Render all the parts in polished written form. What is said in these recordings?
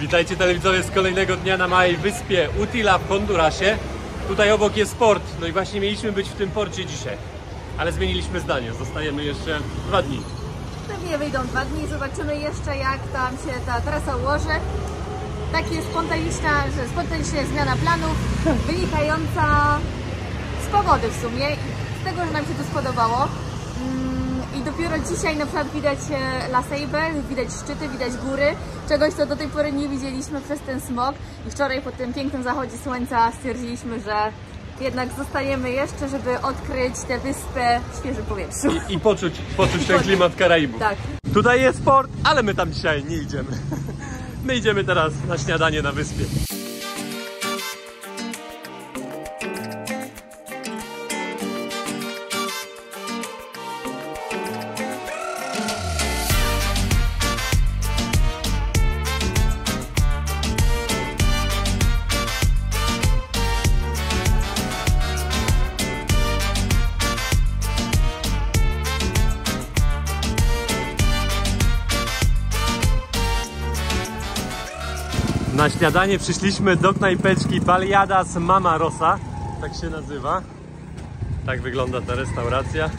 Witajcie telewidzowie z kolejnego dnia na małej wyspie Utila w Hondurasie. Tutaj obok jest port, no i właśnie mieliśmy być w tym porcie dzisiaj. Ale zmieniliśmy zdanie, zostajemy jeszcze 2 dni. Pewnie wyjdą 2 dni, zobaczymy jeszcze jak tam się ta trasa ułoży. Takie spontaniczna zmiana planów, wynikająca z pogody w sumie, z tego, że nam się to spodobało. I dopiero dzisiaj na przykład widać La Ceiba, widać szczyty, widać góry, czegoś co do tej pory nie widzieliśmy przez ten smog. I wczoraj po tym pięknym zachodzie słońca stwierdziliśmy, że jednak zostajemy jeszcze, żeby odkryć tę wyspę w świeżym powietrzu. I poczuć ten klimat Karaibów. Tak. Tutaj jest port, ale my tam dzisiaj nie idziemy. My idziemy teraz na śniadanie na wyspie. Na śniadanie przyszliśmy do knajpeczki Baleadas Mama Rosa, tak się nazywa. Tak wygląda ta restauracja.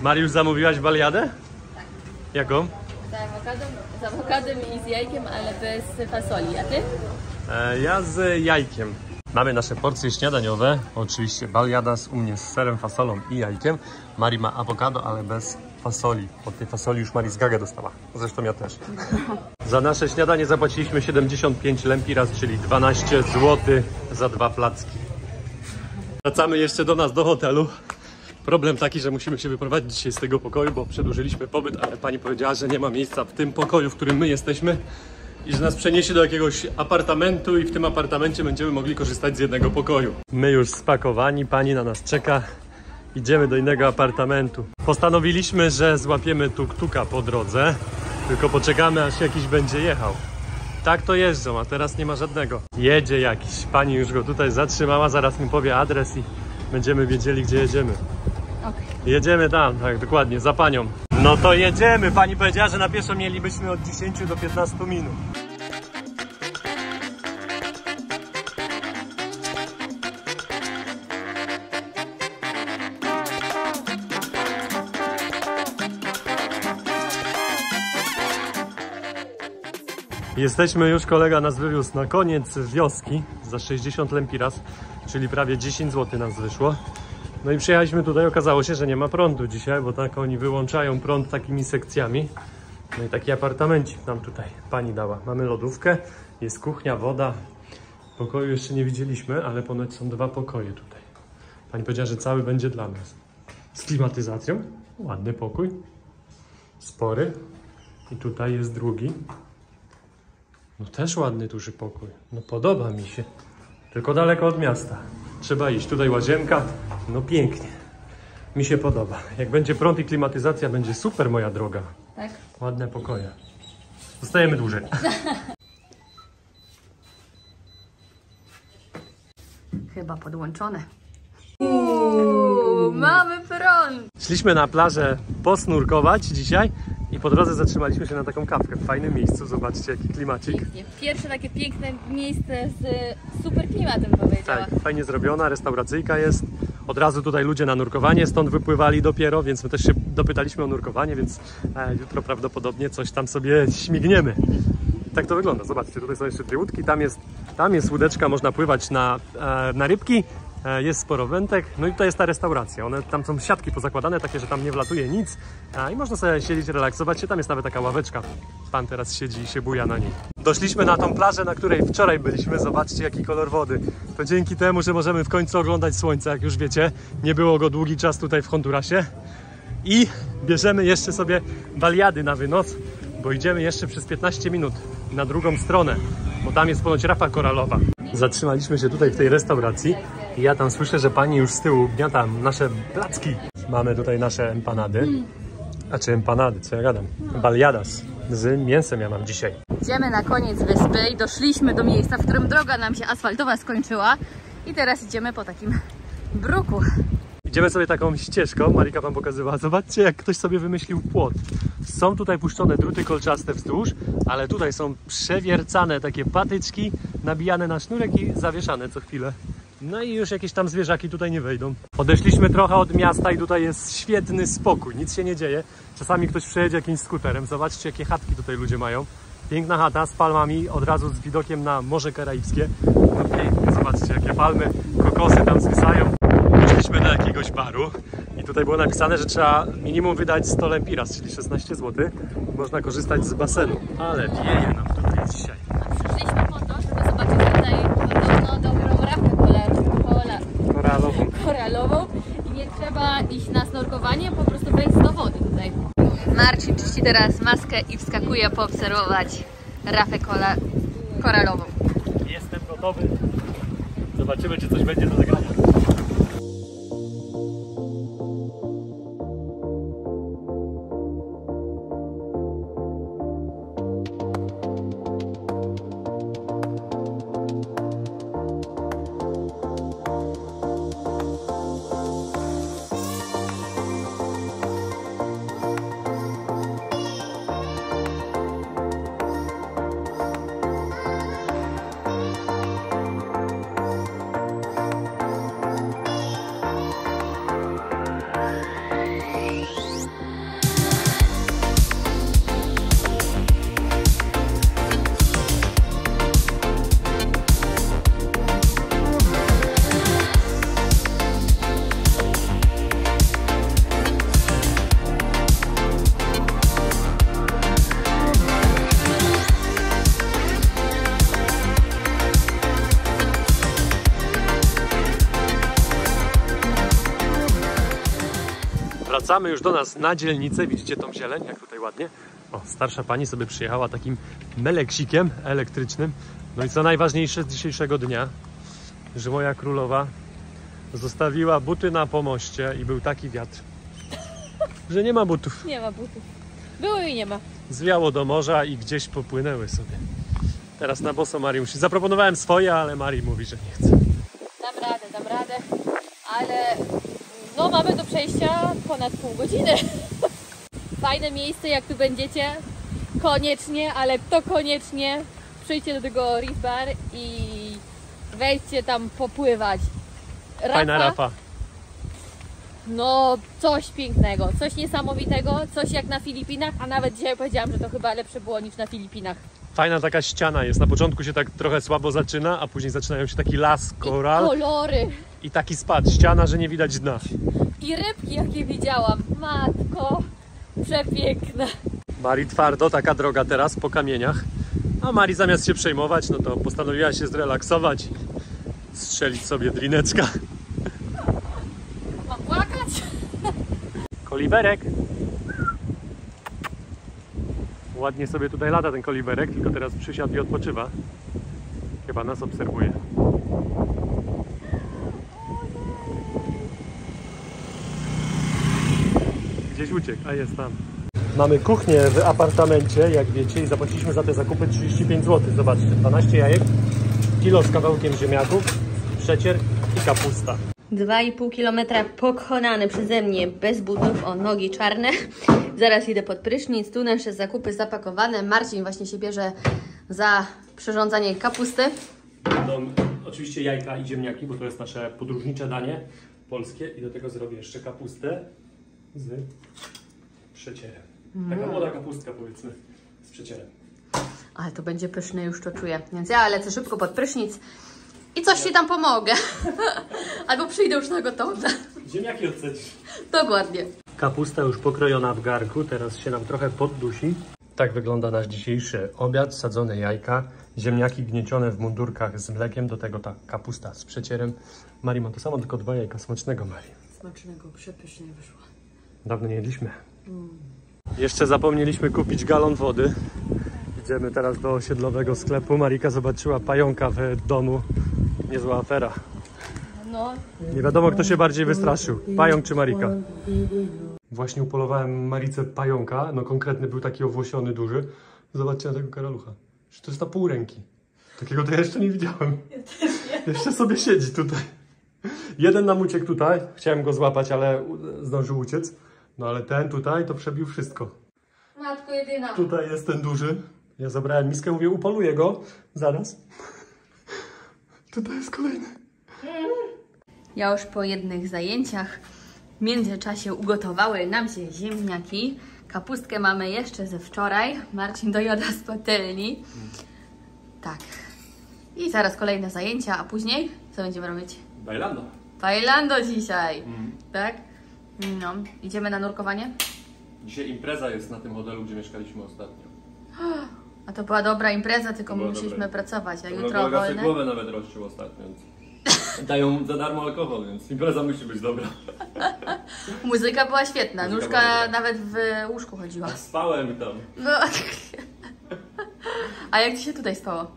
Mariusz, zamówiłaś baleadę? Tak. Jaką? Z awokadem i z jajkiem, ale bez fasoli. A ty? Ja z jajkiem. Mamy nasze porcje śniadaniowe. Oczywiście baleadas u mnie z serem, fasolą i jajkiem. Mari ma awokado, ale bez fasoli. Od tej fasoli już Mari zgagę dostała. Zresztą ja też. Za nasze śniadanie zapłaciliśmy 75 lempiras, czyli 12 zł za 2 placki. Wracamy jeszcze do nas, do hotelu. Problem taki, że musimy się wyprowadzić dzisiaj z tego pokoju, bo przedłużyliśmy pobyt, ale pani powiedziała, że nie ma miejsca w tym pokoju, w którym my jesteśmy i że nas przeniesie do jakiegoś apartamentu i w tym apartamencie będziemy mogli korzystać z jednego pokoju. My już spakowani, pani na nas czeka. Idziemy do innego apartamentu. Postanowiliśmy, że złapiemy tuk-tuka po drodze, tylko poczekamy, aż jakiś będzie jechał. Tak to jeżdżą, a teraz nie ma żadnego. Jedzie jakiś, pani już go tutaj zatrzymała, zaraz mi powie adres i będziemy wiedzieli, gdzie jedziemy. Okay. Jedziemy tam, tak dokładnie, za panią. No to jedziemy, pani powiedziała, że na pieszo mielibyśmy od 10 do 15 minut. Jesteśmy już, kolega nas wywiózł na koniec wioski za 60 lempiras, czyli prawie 10 zł nas wyszło. No i przyjechaliśmy tutaj, okazało się, że nie ma prądu dzisiaj, bo tak oni wyłączają prąd takimi sekcjami. No i taki apartamencik nam tutaj pani dała. Mamy lodówkę, jest kuchnia, woda. Pokoju jeszcze nie widzieliśmy, ale ponoć są 2 pokoje tutaj. Pani powiedziała, że cały będzie dla nas. Z klimatyzacją, ładny pokój, spory. I tutaj jest drugi. No też ładny, duży pokój. No podoba mi się. Tylko daleko od miasta. Trzeba iść. Tutaj łazienka. No pięknie. Mi się podoba. Jak będzie prąd i klimatyzacja, będzie super, moja droga. Tak. Ładne pokoje. Zostajemy dłużej. Chyba podłączone. Mamy prąd! Szliśmy na plażę posnurkować dzisiaj i po drodze zatrzymaliśmy się na taką kawkę w fajnym miejscu. Zobaczcie, jaki klimacik. Pięknie. Pierwsze takie piękne miejsce z super klimatem, powiedziała. Tak, fajnie zrobiona, restauracyjka jest. Od razu tutaj ludzie na nurkowanie stąd wypływali dopiero, więc my też się dopytaliśmy o nurkowanie, więc jutro prawdopodobnie coś tam sobie śmigniemy. Tak to wygląda. Zobaczcie, tutaj są jeszcze 2 łódki, tam jest łódeczka, można pływać na rybki. Jest sporo wędek, no i tutaj jest ta restauracja. Tam są siatki pozakładane, takie, że tam nie wlatuje nic i można sobie siedzieć, relaksować się. Tam jest nawet taka ławeczka. Pan teraz siedzi i się buja na niej. Doszliśmy na tą plażę, na której wczoraj byliśmy. Zobaczcie, jaki kolor wody. To dzięki temu, że możemy w końcu oglądać słońce, jak już wiecie. Nie było go długi czas tutaj w Hondurasie. I bierzemy jeszcze sobie baleady na wynos, bo idziemy jeszcze przez 15 minut na drugą stronę, bo tam jest ponoć rafa koralowa. Zatrzymaliśmy się tutaj w tej restauracji i ja tam słyszę, że pani już z tyłu gniata nasze placki. Mamy tutaj nasze empanady. A czy empanady, co ja gadam? Baleadas z mięsem ja mam dzisiaj. Idziemy na koniec wyspy i doszliśmy do miejsca, w którym droga nam się asfaltowa skończyła. I teraz idziemy po takim bruku. Idziemy sobie taką ścieżką, Marika wam pokazywała. Zobaczcie, jak ktoś sobie wymyślił płot. Są tutaj puszczone druty kolczaste wzdłuż, ale tutaj są przewiercane takie patyczki, nabijane na sznurek i zawieszane co chwilę. No i już jakieś tam zwierzaki tutaj nie wejdą. Odeszliśmy trochę od miasta i tutaj jest świetny spokój, nic się nie dzieje. Czasami ktoś przejedzie jakimś skuterem. Zobaczcie, jakie chatki tutaj ludzie mają. Piękna chata z palmami, od razu z widokiem na Morze Karaibskie. No pięknie, zobaczcie, jakie palmy, kokosy tam zwisają. Poszliśmy do jakiegoś baru i tutaj było napisane, że trzeba minimum wydać 100 lempiras, czyli 16 zł. Można korzystać z basenu, ale wieje nam tutaj dzisiaj. Przyszliśmy po to, żeby zobaczyć tutaj podobno dobrą rafę koralową i nie trzeba iść na snorkowanie, po prostu wejść do wody tutaj. Marcin czyści teraz maskę i wskakuje poobserwować rafę koralową. Jestem gotowy. Zobaczymy, czy coś będzie do nagrania. Wracamy już do nas na dzielnicę. Widzicie tą zieleń, jak tutaj ładnie? O, starsza pani sobie przyjechała takim meleksikiem elektrycznym. No i co najważniejsze z dzisiejszego dnia, że moja królowa zostawiła buty na pomoście i był taki wiatr, że nie ma butów. Nie ma butów. Było i nie ma. Zwiało do morza i gdzieś popłynęły sobie. Teraz na boso Marii musi. Zaproponowałem swoje, ale Marii mówi, że nie chce. Dam radę, ale no mamy do przejścia ponad pół godziny. Fajne miejsce, jak tu będziecie, koniecznie, ale to koniecznie przyjdźcie do tego Reef Bar i wejdźcie tam popływać. Fajna rafa. No coś pięknego, coś niesamowitego, coś jak na Filipinach, a nawet dzisiaj powiedziałam, że to chyba lepsze było niż na Filipinach. Fajna taka ściana jest. Na początku się tak trochę słabo zaczyna, a później zaczynają się taki las, koral. I kolory. I taki spad, ściana, że nie widać dna. I rybki jakie widziałam. Matko, przepiękne. Marii twardo, taka droga teraz po kamieniach. A Marii zamiast się przejmować, no to postanowiła się zrelaksować i strzelić sobie drineczka. Mam płakać? Koliberek. Ładnie sobie tutaj lata ten koliberek, tylko teraz przysiadł i odpoczywa. Chyba nas obserwuje. Gdzieś uciekł, a jest tam. Mamy kuchnię w apartamencie, jak wiecie, i zapłaciliśmy za te zakupy 35 zł. Zobaczcie, 12 jajek, kilo z kawałkiem ziemniaków, przecier i kapusta. 2,5 km pokonane przeze mnie bez butów, o nogi czarne. Zaraz idę pod prysznic, tu nasze zakupy zapakowane. Marcin właśnie się bierze za przyrządzanie kapusty. Będą oczywiście jajka i ziemniaki, bo to jest nasze podróżnicze danie polskie i do tego zrobię jeszcze kapustę z przecierem. Taka młoda kapustka, powiedzmy, z przecierem. Ale to będzie pyszne, już to czuję. Więc ja lecę szybko pod prysznic i coś Ci tam pomogę. Albo przyjdę już na gotowe. Ziemniaki odcedzisz. Dokładnie. Kapusta już pokrojona w garku, teraz się nam trochę poddusi. Tak wygląda nasz dzisiejszy obiad, sadzone jajka, ziemniaki gniecione w mundurkach z mlekiem, do tego ta kapusta z przecierem. Marii ma to samo, tylko 2 jajka. Smacznego, Marii. Smacznego, przepysznie wyszło. Dawno nie jedliśmy. Jeszcze zapomnieliśmy kupić galon wody. Idziemy teraz do osiedlowego sklepu. Marika zobaczyła pająka w domu. Niezła afera. No. Nie wiadomo, kto się bardziej wystraszył. Pająk czy Marika? Właśnie upolowałem Marice pająka. No konkretny był taki owłosiony, duży. Zobaczcie na tego karalucha. To jest na pół ręki. Takiego to ja jeszcze nie widziałem. Ja też nie. Jeszcze sobie siedzi tutaj. Jeden nam uciekł tutaj. Chciałem go złapać, ale zdążył uciec. No ale ten tutaj to przebił wszystko. Matko jedyna. Tutaj jest ten duży. Ja zabrałem miskę, mówię, upoluję go. Zaraz. Tutaj jest kolejny. Ja już po jednych zajęciach w międzyczasie ugotowały nam się ziemniaki. Kapustkę mamy jeszcze ze wczoraj. Marcin dojada z patelni. Tak. I zaraz kolejne zajęcia, a później co będziemy robić? Bailando. Bailando dzisiaj. Tak? No. Idziemy na nurkowanie? Dzisiaj impreza jest na tym hotelu, gdzie mieszkaliśmy ostatnio. A to była dobra impreza, tylko Była musieliśmy dobra. pracować, a jutro Kolega sobie wolne. głowę nawet rozciął ostatnio. Więc dają za darmo alkohol, więc impreza musi być dobra. Muzyka była świetna, Muzyka nóżka była dobra. nawet w łóżku chodziła. Spałem tam. No. A jak ci się tutaj spało?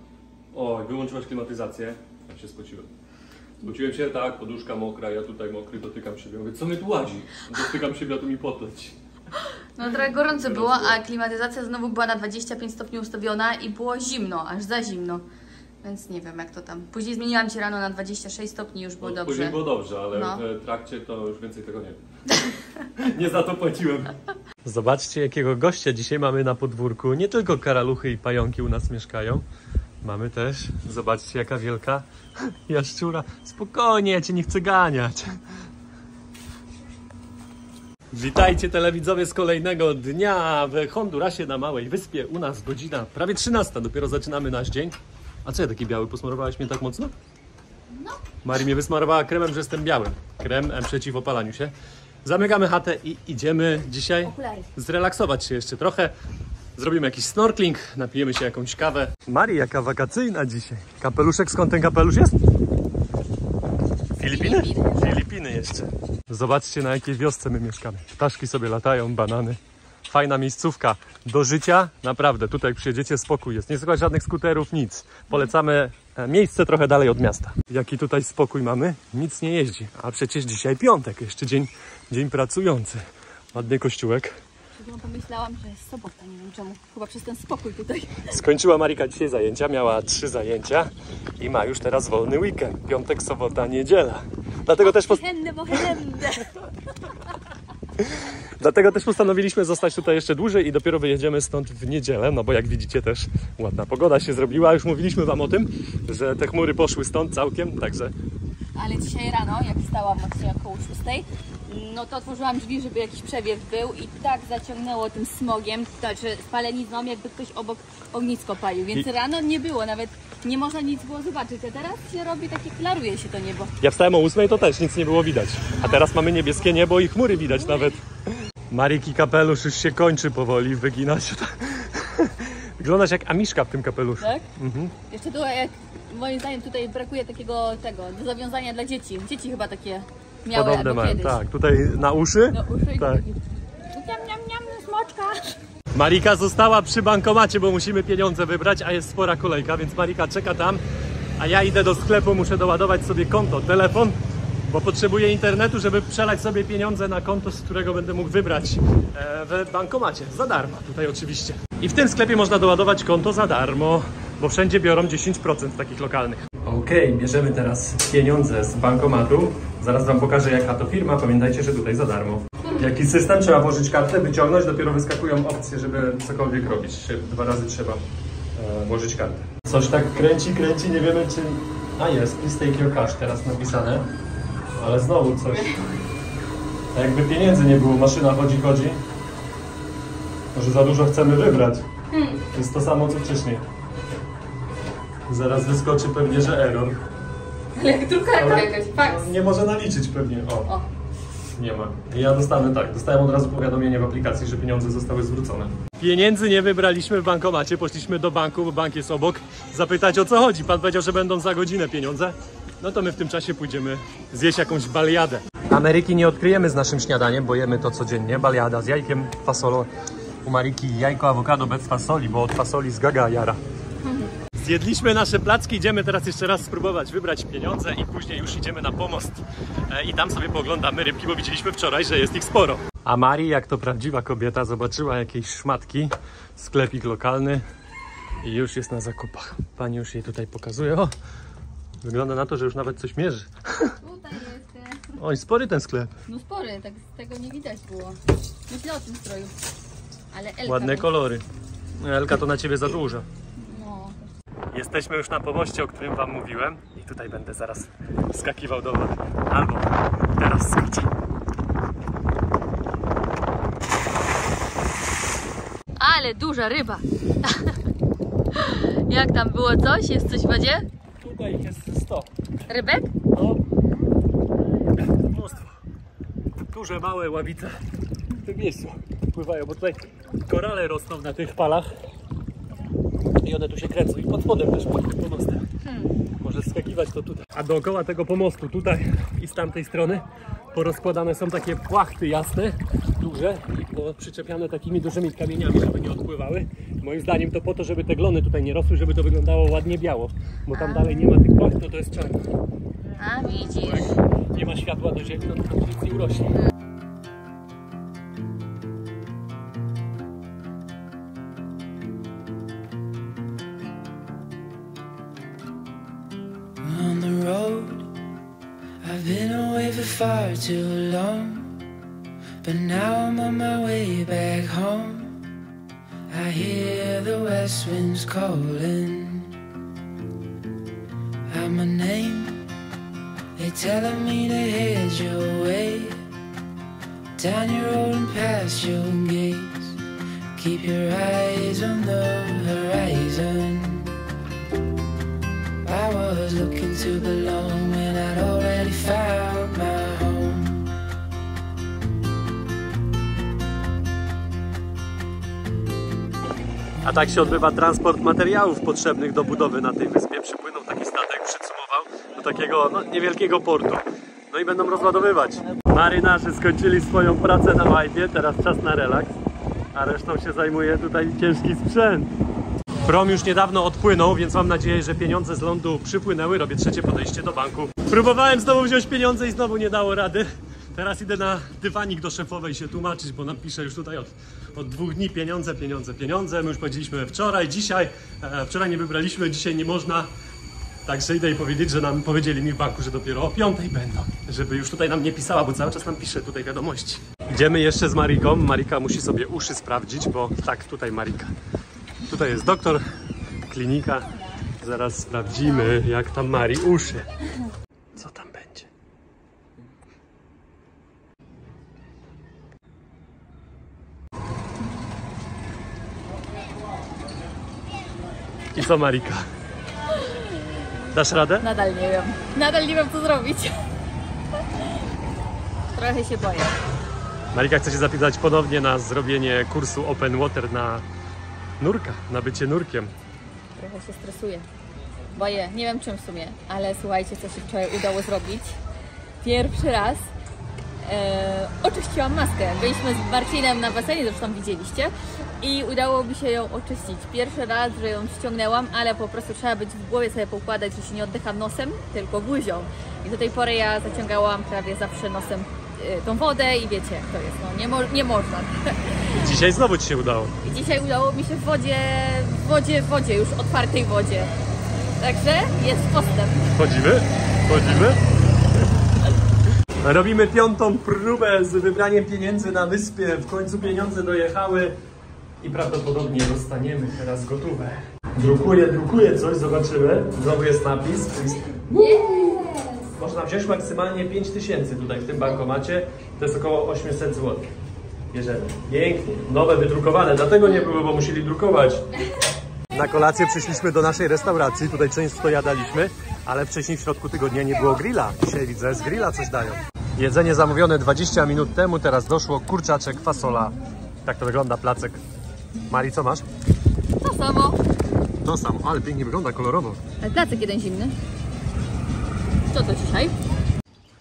O, wyłączyłaś klimatyzację. Ja się spociłem. Spociłem się, tak, poduszka mokra, ja tutaj mokry, dotykam siebie. Mówię, co mnie tu ładzi? Dotykam siebie, a tu mi potleć. No trochę gorąco było, a klimatyzacja znowu była na 25 stopni ustawiona i było zimno, aż za zimno. Więc nie wiem jak to tam. Później zmieniłam ci rano na 26 stopni, już było No, dobrze. później było dobrze, ale No. w trakcie to już więcej tego nie wiem. Nie za to płaciłem. Zobaczcie, jakiego gościa dzisiaj mamy na podwórku. Nie tylko karaluchy i pająki u nas mieszkają. Mamy też, zobaczcie, jaka wielka jaszczura. Spokojnie, ja cię nie chcę ganiać. Witajcie telewidzowie z kolejnego dnia w Hondurasie na Małej Wyspie. U nas godzina prawie 13, dopiero zaczynamy nasz dzień. A co ja taki biały? Posmarowałeś mnie tak mocno? No. Mari mnie wysmarowała kremem, że jestem biały. Krem przeciw opalaniu się. Zamykamy chatę i idziemy dzisiaj Okulary. zrelaksować się jeszcze trochę. Zrobimy jakiś snorkeling, napijemy się jakąś kawę. Mari, jaka wakacyjna dzisiaj. Kapeluszek, skąd ten kapelusz jest? Filipiny? Filipiny jeszcze. Zobaczcie, na jakiej wiosce my mieszkamy. Ptaszki sobie latają, banany. Fajna miejscówka do życia. Naprawdę, tutaj jak przyjedziecie, spokój jest. Nie słychać żadnych skuterów, nic. Polecamy miejsce trochę dalej od miasta. Jaki tutaj spokój mamy? Nic nie jeździ. A przecież dzisiaj piątek, jeszcze dzień pracujący. Ładny kościółek. Pomyślałam, że jest sobota, nie wiem czemu. Chyba przez ten spokój tutaj. Skończyła Marika dzisiaj zajęcia, miała 3 zajęcia i ma już teraz wolny weekend. Piątek, sobota, niedziela. Dlatego też postanowiliśmy zostać tutaj jeszcze dłużej i dopiero wyjedziemy stąd w niedzielę, no bo jak widzicie też ładna pogoda się zrobiła. Już mówiliśmy wam o tym, że te chmury poszły stąd całkiem, także... Ale dzisiaj rano, jak wstałam właśnie około 6, no to otworzyłam drzwi, żeby jakiś przewiew był i tak zaciągnęło tym smogiem, znaczy spalenizną, jakby ktoś obok ognisko palił, więc rano nie było, nawet nie można nic było zobaczyć, a teraz się robi takie, klaruje się to niebo. Ja wstałem o 8, to też nic nie było widać, a teraz mamy niebieskie niebo i chmury widać nawet. Mariki kapelusz już się kończy powoli, wygina się. Wyglądasz jak Amiszka w tym kapeluszu. Tak? Jeszcze tu, jak moim zdaniem tutaj brakuje takiego do zawiązania dla dzieci. Dzieci chyba takie miały Podobne albo mają, kiedyś. tak. Tutaj na uszy. No uszy i Tak. taki niam, smoczka. Marika została przy bankomacie, bo musimy pieniądze wybrać, a jest spora kolejka, więc Marika czeka tam, a ja idę do sklepu, muszę doładować sobie konto, telefon, bo potrzebuję internetu, żeby przelać sobie pieniądze na konto, z którego będę mógł wybrać w bankomacie, za darmo tutaj oczywiście. I w tym sklepie można doładować konto za darmo, bo wszędzie biorą 10% takich lokalnych. Okej, bierzemy teraz pieniądze z bankomatu. Zaraz wam pokażę, jaka to firma. Pamiętajcie, że tutaj za darmo. Jaki system? Trzeba włożyć kartę, wyciągnąć, dopiero wyskakują opcje, żeby cokolwiek robić. 2 razy trzeba włożyć kartę. Coś tak kręci, nie wiemy czy... A jest, please take your cash teraz napisane. Ale znowu coś. A jakby pieniędzy nie było, maszyna chodzi. Może za dużo chcemy wybrać. To jest to samo, co wcześniej. Zaraz wyskoczy pewnie, że error. Ale jak drukarka jakaś, faks. Nie może naliczyć pewnie. O. Nie ma. Ja dostałem od razu powiadomienie w aplikacji, że pieniądze zostały zwrócone. Pieniędzy nie wybraliśmy w bankomacie, poszliśmy do banku, bo bank jest obok, zapytać o co chodzi. Pan powiedział, że będą za godzinę pieniądze. No to my w tym czasie pójdziemy zjeść jakąś baliadę. Ameryki nie odkryjemy z naszym śniadaniem, bo jemy to codziennie. Baliada z jajkiem, fasolą. U Mariki jajko awokado bez fasoli, bo od fasoli zgaga jara. Zjedliśmy nasze placki, idziemy teraz jeszcze raz spróbować wybrać pieniądze i później już idziemy na pomost i tam sobie pooglądamy rybki, bo widzieliśmy wczoraj, że jest ich sporo. A Mari, jak to prawdziwa kobieta, zobaczyła jakieś szmatki, sklepik lokalny i już jest na zakupach. Pani już jej tutaj pokazuje. O, wygląda na to, że już nawet coś mierzy. Tutaj jest. Oj, spory ten sklep. No spory, tak z tego nie widać było. Myślę o tym stroju. Ale Elka Ładne kolory. Elka to na ciebie za dużo. No. Jesteśmy już na pomoście, o którym wam mówiłem. I tutaj będę zaraz wskakiwał do wody. Albo teraz skoczę. Ale duża ryba. Jak tam było coś? Jest coś w wodzie? Tutaj jest 100. Rybek? No, mnóstwo. Duże, małe ławice w tym miejscu pływają, bo tutaj korale rosną na tych palach i one tu się kręcą i pod spodem też pod tym pomostem. Może skakiwać to tutaj. A dookoła tego pomostu, tutaj i z tamtej strony porozkładane są takie płachty jasne, duże i to przyczepiane takimi dużymi kamieniami, żeby nie odpływały. Moim zdaniem to po to, żeby te glony tutaj nie rosły, żeby to wyglądało ładnie biało, bo tam dalej nie ma tych płacht, to jest czarno. A widzisz. Nie ma światła do ziemi, no to tam nic nie urośnie. On the road, I've been away for far too long, but now I'm on my way back home. I hear the west winds calling out my name. They're telling me to head your way, down your road and past your gates. Keep your eyes on the horizon. I was looking to belong when I'd already found my home. A tak się odbywa transport materiałów potrzebnych do budowy na tej wyspie. Przypłynął taki statek, przycumował do takiego niewielkiego portu. No i będą rozładowywać. Marynarze skończyli swoją pracę na łajbie, teraz czas na relaks, a resztą się zajmuje tutaj ciężki sprzęt. Prom już niedawno odpłynął, więc mam nadzieję, że pieniądze z lądu przypłynęły. Robię trzecie podejście do banku. Próbowałem znowu wziąć pieniądze i znowu nie dało rady. Teraz idę na dywanik do szefowej się tłumaczyć, bo nam pisze już tutaj od 2 dni pieniądze. My już powiedzieliśmy wczoraj, dzisiaj. Wczoraj nie wybraliśmy, dzisiaj nie można. Także idę jej powiedzieć, że nam powiedzieli mi w banku, że dopiero o 5 będą. Żeby już tutaj nam nie pisała, bo cały czas nam pisze tutaj wiadomości. Idziemy jeszcze z Mariką. Marika musi sobie uszy sprawdzić, bo tak, tutaj Marika. Tutaj jest doktor, klinika. Zaraz sprawdzimy, jak tam Mari uszy. Co tam będzie? I co, Marika? Dasz radę? Nadal nie wiem. Nadal nie wiem, co zrobić. Trochę się boję. Marika chce się zapisać ponownie na zrobienie kursu Open Water na nurka, na bycie nurkiem. Trochę się stresuję. Boję. Nie wiem czym w sumie, ale słuchajcie, co się wczoraj udało zrobić. Pierwszy raz oczyściłam maskę. Byliśmy z Marcinem na basenie, zresztą widzieliście. I udało mi się ją oczyścić. Pierwszy raz, że ją ściągnęłam, ale po prostu trzeba być w głowie sobie poukładać, że się nie oddycha nosem, tylko buzią. I do tej pory ja zaciągałam prawie zawsze nosem tą wodę i wiecie jak to jest. No, nie można. Dzisiaj znowu ci się udało. I dzisiaj udało mi się w wodzie, już otwartej wodzie. Także jest postęp. Chodzimy? Chodzimy? Robimy 5. próbę z wybraniem pieniędzy na wyspie. W końcu pieniądze dojechały i prawdopodobnie dostaniemy teraz gotowe. Drukuję coś, zobaczymy. Znowu jest napis. Można wziąć maksymalnie 5000 tutaj w tym bankomacie. To jest około 800 zł. Bierzemy. Pięknie. Nowe, wydrukowane. Dlatego nie było, bo musieli drukować. Na kolację przyszliśmy do naszej restauracji. Tutaj często jadaliśmy, ale wcześniej w środku tygodnia nie było grilla. Dzisiaj widzę, z grilla coś dają. Jedzenie zamówione 20 minut temu. Teraz doszło kurczaczek, fasola. Tak to wygląda placek. Mari, co masz? To samo. To samo, ale pięknie wygląda, kolorowo. Ale placek jeden zimny. Co to dzisiaj?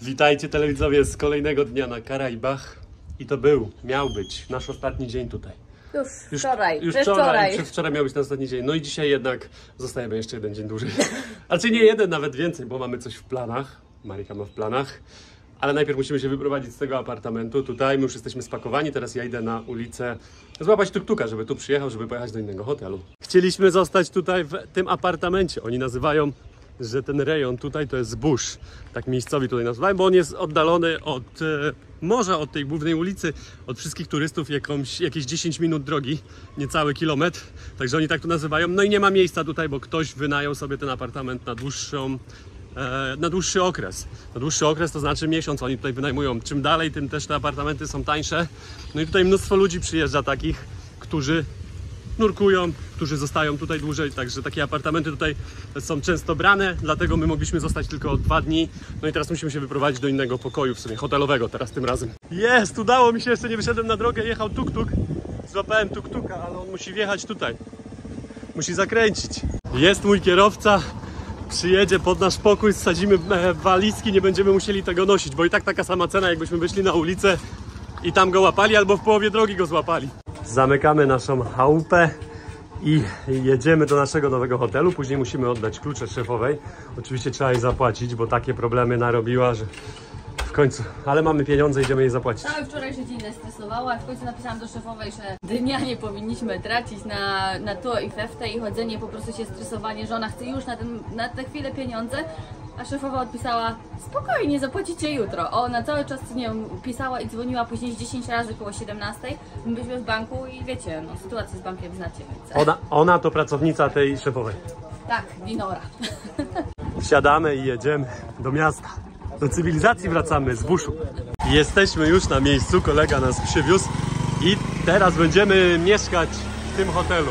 Witajcie telewidzowie z kolejnego dnia na Karaibach. I to miał być nasz ostatni dzień tutaj. Już wczoraj. Wczoraj miał być ten ostatni dzień. No i dzisiaj jednak zostajemy jeszcze jeden dzień dłużej. Znaczy nie jeden, nawet więcej, bo mamy coś w planach. Marika ma w planach. Ale najpierw musimy się wyprowadzić z tego apartamentu. Tutaj my już jesteśmy spakowani. Teraz ja idę na ulicę złapać tuk-tuka, żeby tu przyjechał, żeby pojechać do innego hotelu. Chcieliśmy zostać tutaj w tym apartamencie. Oni nazywają że ten rejon tutaj to jest zbóż. Tak miejscowi tutaj nazywają, bo on jest oddalony od morza, od tej głównej ulicy, od wszystkich turystów jakieś 10 minut drogi, niecały kilometr. Także oni tak to nazywają. No i nie ma miejsca tutaj, bo ktoś wynajął sobie ten apartament na dłuższy okres. Na dłuższy okres to znaczy miesiąc oni tutaj wynajmują. Czym dalej, tym też te apartamenty są tańsze. No i tutaj mnóstwo ludzi przyjeżdża takich, którzy nurkują, którzy zostają tutaj dłużej, także takie apartamenty tutaj są często brane, dlatego my mogliśmy zostać tylko 2 dni. No i teraz musimy się wyprowadzić do innego pokoju, w sumie hotelowego teraz tym razem. Jest, udało mi się, jeszcze nie wyszedłem na drogę, jechał tuk-tuk. Złapałem tuk-tuka, ale on musi wjechać tutaj. Musi zakręcić. Jest mój kierowca, przyjedzie pod nasz pokój, zsadzimy walizki, nie będziemy musieli tego nosić, bo i tak taka sama cena, jakbyśmy wyszli na ulicę i tam go łapali, albo w połowie drogi go złapali. Zamykamy naszą chałupę i jedziemy do naszego nowego hotelu. Później musimy oddać klucze szefowej. Oczywiście trzeba jej zapłacić, bo takie problemy narobiła, że w końcu... Ale mamy pieniądze, idziemy jej zapłacić. Cały wczorajszy dzień nas stresowała, a w końcu napisałam do szefowej, że dnia nie powinniśmy tracić na to i feftę i chodzenie, po prostu się stresowanie, że ona chce już na tę chwilę pieniądze. A szefowa odpisała, spokojnie, zapłacicie jutro. Ona cały czas nie pisała i dzwoniła później 10 razy koło 17. My byliśmy w banku i wiecie, no sytuację z bankiem znacie. Więc... Ona to pracownica tej szefowej. Tak, Dinora. Wsiadamy i jedziemy do miasta. Do cywilizacji wracamy z buszu. Jesteśmy już na miejscu, kolega nas przywiózł i teraz będziemy mieszkać w tym hotelu.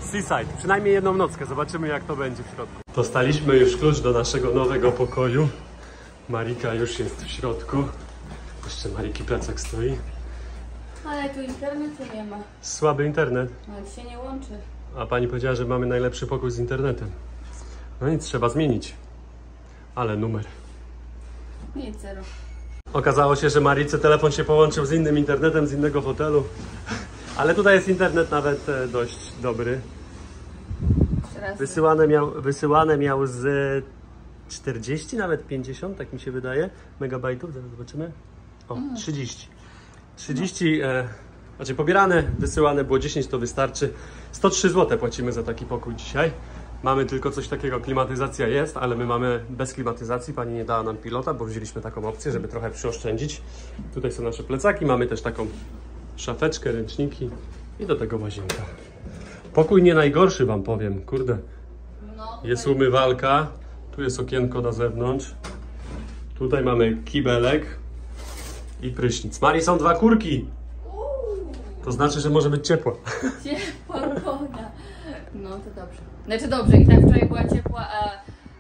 Seaside. Przynajmniej jedną nockę. Zobaczymy, jak to będzie w środku. Dostaliśmy już klucz do naszego nowego pokoju. Marika już jest w środku. Jeszcze Mariki plecak stoi. Ale tu internetu nie ma. Słaby internet. Nawet się nie łączy. A pani powiedziała, że mamy najlepszy pokój z internetem. No nic, trzeba zmienić. Ale numer. Nic, zero. Okazało się, że Marice telefon się połączył z innym internetem, z innego hotelu. Ale tutaj jest internet nawet dość dobry. Wysyłane miał z 40, nawet 50, tak mi się wydaje, megabajtów, zaraz zobaczymy. O, 30. 30, znaczy pobierane, wysyłane było 10, to wystarczy. 103 zł płacimy za taki pokój dzisiaj. Mamy tylko coś takiego, klimatyzacja jest, ale my mamy bez klimatyzacji. Pani nie dała nam pilota, bo wzięliśmy taką opcję, żeby trochę przyoszczędzić. Tutaj są nasze plecaki, mamy też taką szafeczkę, ręczniki i do tego łazienka. Pokój nie najgorszy, wam powiem, kurde. Jest umywalka, tu jest okienko na zewnątrz. Tutaj mamy kibelek i prysznic. Marii, są 2 kurki. To znaczy, że może być ciepła. Ciepła woda. No to dobrze. Znaczy dobrze, i tak wczoraj była ciepła, a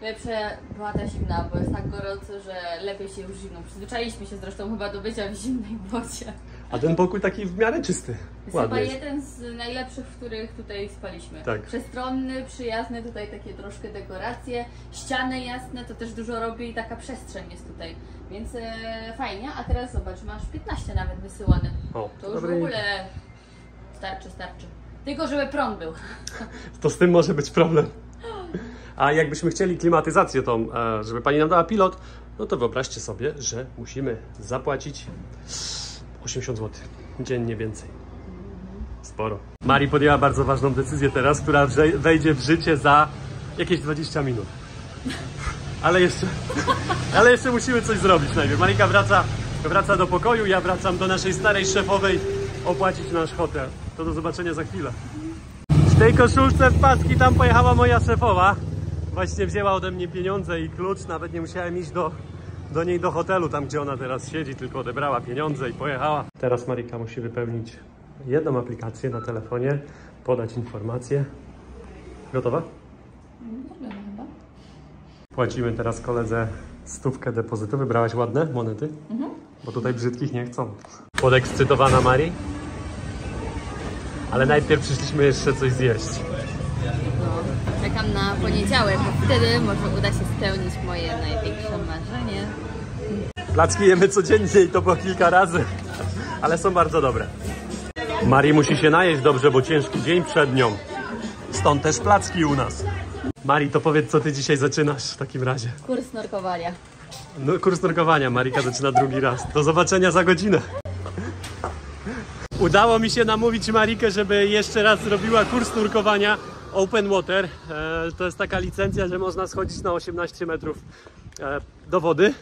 lepsze była ta zimna, bo jest tak gorąco, że lepiej się już zimną. Przyzwyczailiśmy się zresztą chyba do bycia w zimnej wodzie. A ten pokój taki w miarę czysty. Jest chyba jeden z najlepszych, w których tutaj spaliśmy. Tak. Przestronny, przyjazny, tutaj takie troszkę dekoracje, ściany jasne, to też dużo robi i taka przestrzeń jest tutaj. Więc fajnie, a teraz zobacz, masz 15 nawet wysyłane. O, to już w ogóle starczy. Tylko żeby prąd był. To z tym może być problem. A jakbyśmy chcieli klimatyzację tą, żeby pani nam dała pilot, no to wyobraźcie sobie, że musimy zapłacić 80 zł. Dziennie więcej. Sporo. Marii podjęła bardzo ważną decyzję teraz, która wejdzie w życie za jakieś 20 minut. Ale jeszcze musimy coś zrobić najpierw. Marika wraca do pokoju, ja wracam do naszej starej szefowej opłacić nasz hotel. To do zobaczenia za chwilę. W tej koszulce w paski tam pojechała moja szefowa. Właśnie wzięła ode mnie pieniądze i klucz. Nawet nie musiałem iść do niej do hotelu, tam gdzie ona teraz siedzi, tylko odebrała pieniądze i pojechała. Teraz Marika musi wypełnić jedną aplikację na telefonie, podać informację. Gotowa? Chyba. Płacimy teraz koledze 100 depozytu. Wybrałaś ładne monety? Bo tutaj brzydkich nie chcą. Podekscytowana Marii? Ale najpierw przyszliśmy jeszcze coś zjeść. No, czekam na poniedziałek, bo wtedy może uda się spełnić moje największe marzenie. Placki jemy codziennie i to po kilka razy, ale są bardzo dobre. Marii musi się najeść dobrze, bo ciężki dzień przed nią. Stąd też placki u nas. Marii, to powiedz, co ty dzisiaj zaczynasz w takim razie. Kurs nurkowania. No, kurs nurkowania. Marika zaczyna drugi raz. Do zobaczenia za godzinę. Udało mi się namówić Marikę, żeby jeszcze raz zrobiła kurs nurkowania, Open Water. To jest taka licencja, że można schodzić na 18 metrów do wody.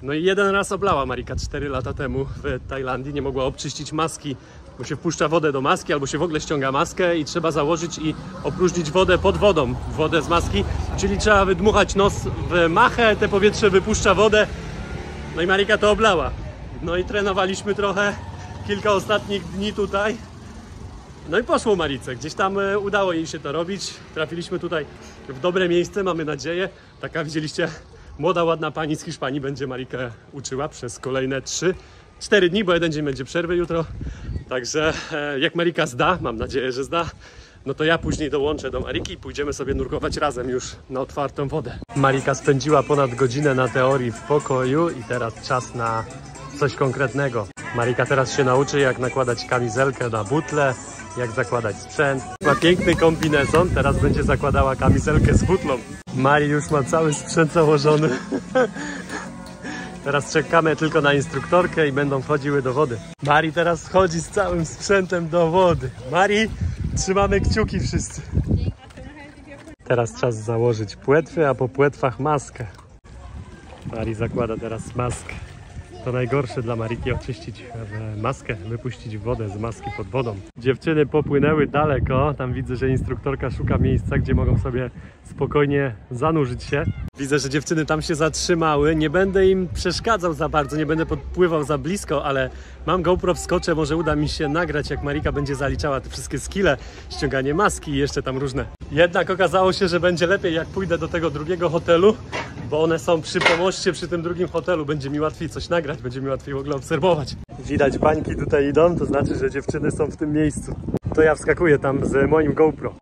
No i jeden raz oblała Marika 4 lata temu w Tajlandii. Nie mogła obczyścić maski, bo się wpuszcza wodę do maski, albo się w ogóle ściąga maskę i trzeba założyć i opróżnić wodę pod wodą, wodę z maski. Czyli trzeba wydmuchać nos w machę, te powietrze wypuszcza wodę. No i Marika to oblała. No i trenowaliśmy trochę, kilka ostatnich dni tutaj. No i poszło Marice, gdzieś tam udało jej się to robić. Trafiliśmy tutaj w dobre miejsce, mamy nadzieję. Taka, widzieliście, młoda, ładna pani z Hiszpanii będzie Marikę uczyła przez kolejne 3-4 dni, bo jeden dzień będzie przerwy jutro. Także jak Marika zda, mam nadzieję, że zda, no to ja później dołączę do Mariki i pójdziemy sobie nurkować razem już na otwartą wodę. Marika spędziła ponad godzinę na teorii w pokoju i teraz czas na coś konkretnego. Marika teraz się nauczy, jak nakładać kamizelkę na butlę, jak zakładać sprzęt. Ma piękny kombinezon, teraz będzie zakładała kamizelkę z butlą. Mari już ma cały sprzęt założony. Teraz czekamy tylko na instruktorkę i będą wchodziły do wody. Mari teraz wchodzi z całym sprzętem do wody. Mari, trzymamy kciuki wszyscy. Teraz czas założyć płetwy, a po płetwach maskę. Mari zakłada teraz maskę. To najgorsze dla Mariki, oczyścić maskę, wypuścić wodę z maski pod wodą. Dziewczyny popłynęły daleko. Tam widzę, że instruktorka szuka miejsca, gdzie mogą sobie spokojnie zanurzyć się. Widzę, że dziewczyny tam się zatrzymały. Nie będę im przeszkadzał za bardzo, nie będę podpływał za blisko, ale mam GoPro, wskoczę, może uda mi się nagrać, jak Marika będzie zaliczała te wszystkie skille, ściąganie maski i jeszcze tam różne. Jednak okazało się, że będzie lepiej, jak pójdę do tego drugiego hotelu, bo one są przy pomoście, przy tym drugim hotelu. Będzie mi łatwiej coś nagrać, będzie mi łatwiej w ogóle obserwować. Widać, bańki tutaj idą, to znaczy, że dziewczyny są w tym miejscu. To ja wskakuję tam z moim GoPro.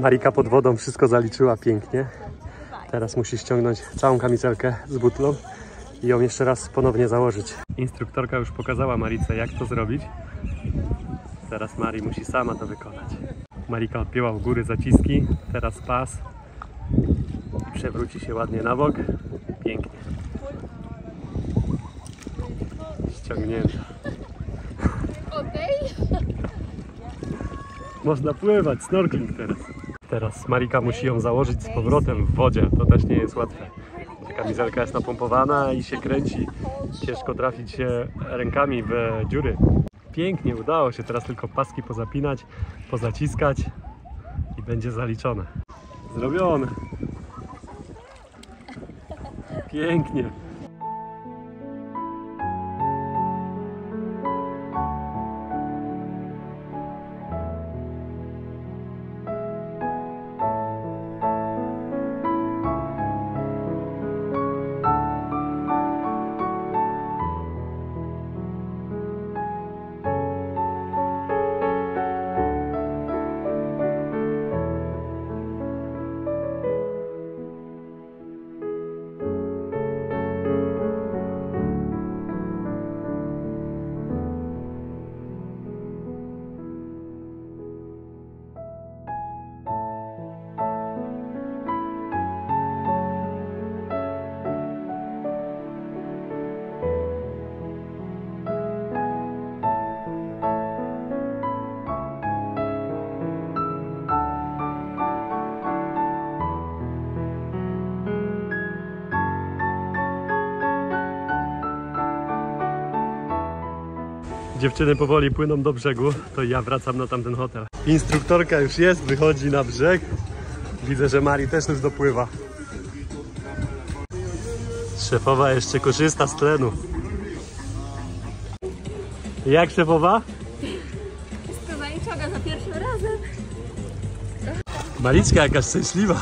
Marika pod wodą wszystko zaliczyła pięknie. Teraz musi ściągnąć całą kamizelkę z butlą i ją jeszcze raz ponownie założyć. Instruktorka już pokazała Marice, jak to zrobić. Teraz Mari musi sama to wykonać. Marika odpięła u góry zaciski, teraz pas i przewróci się ładnie na bok. Pięknie. Ściągnięta. Można pływać, snorkeling teraz. Teraz Marika musi ją założyć z powrotem w wodzie. To też nie jest łatwe. Kamizelka jest napompowana i się kręci. Ciężko trafić się rękami w dziury. Pięknie, udało się. Teraz tylko paski pozapinać, pozaciskać i będzie zaliczone. Zrobione. Pięknie. Dziewczyny powoli płyną do brzegu, to ja wracam na tamten hotel. Instruktorka już jest, wychodzi na brzeg. Widzę, że Mari też już dopływa. Szefowa jeszcze korzysta z tlenu. Jak szefowa? Skazajczoga za pierwszym razem. Mariczka jakaś szczęśliwa.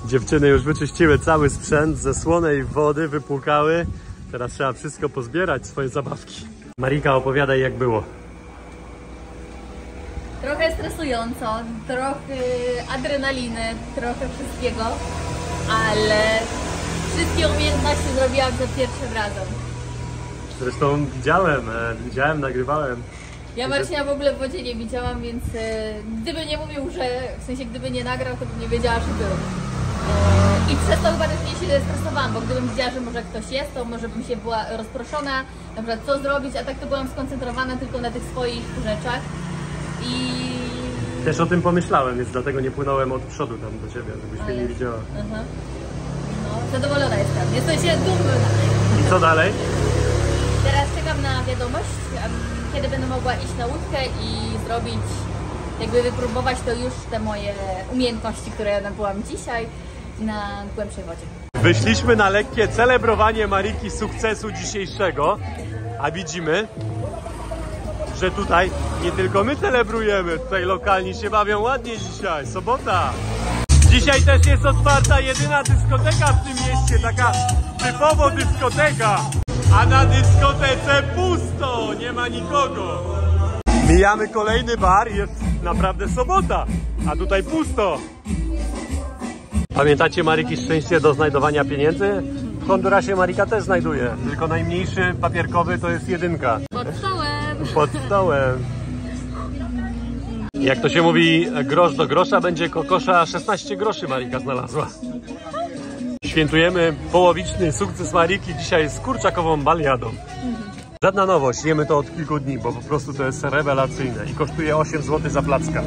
Dziewczyny już wyczyściły cały sprzęt ze słonej wody, wypłukały. Teraz trzeba wszystko pozbierać, swoje zabawki. Marika, opowiadaj, jak było. Trochę stresująco, trochę adrenaliny, trochę wszystkiego, ale wszystkie umiejętności zrobiłam za pierwszym razem. Zresztą widziałem, nagrywałem. Ja Marcina w ogóle w wodzie nie widziałam, więc gdyby nie mówił, że w sensie gdyby nie nagrał, to bym nie wiedziała, że był. I przez to chyba też mniej się stresowałam, bo gdybym widziała, że może ktoś jest, to może bym się była rozproszona, na przykład co zrobić, a tak to byłam skoncentrowana tylko na tych swoich rzeczach. I Też o tym pomyślałem, więc dlatego nie płynąłem od przodu tam do ciebie, żebyś mnie nie widziała. No, zadowolona jestem. Jesteście dumna. I co dalej? Teraz czekam na wiadomość, kiedy będę mogła iść na łódkę i zrobić, jakby wypróbować to już te moje umiejętności, które nabyłam dzisiaj na głębszej wodzie. Wyszliśmy na lekkie celebrowanie Mariki sukcesu dzisiejszego, a widzimy, że tutaj nie tylko my celebrujemy, tutaj lokalni się bawią ładnie dzisiaj, sobota. Dzisiaj też jest otwarta jedyna dyskoteka w tym mieście, taka typowo dyskoteka, a na dyskotece pusto, nie ma nikogo. Mijamy kolejny bar, jest naprawdę sobota, a tutaj pusto. Pamiętacie Mariki szczęście do znajdowania pieniędzy? W Hondurasie Marika też znajduje, tylko najmniejszy papierkowy to jest 1. Pod stołem! Pod stołem. Jak to się mówi, grosz do grosza będzie kokosza, 16 groszy Marika znalazła. Świętujemy połowiczny sukces Mariki dzisiaj z kurczakową baliadą. Żadna nowość, jemy to od kilku dni, bo po prostu to jest rewelacyjne i kosztuje 8 zł za placka.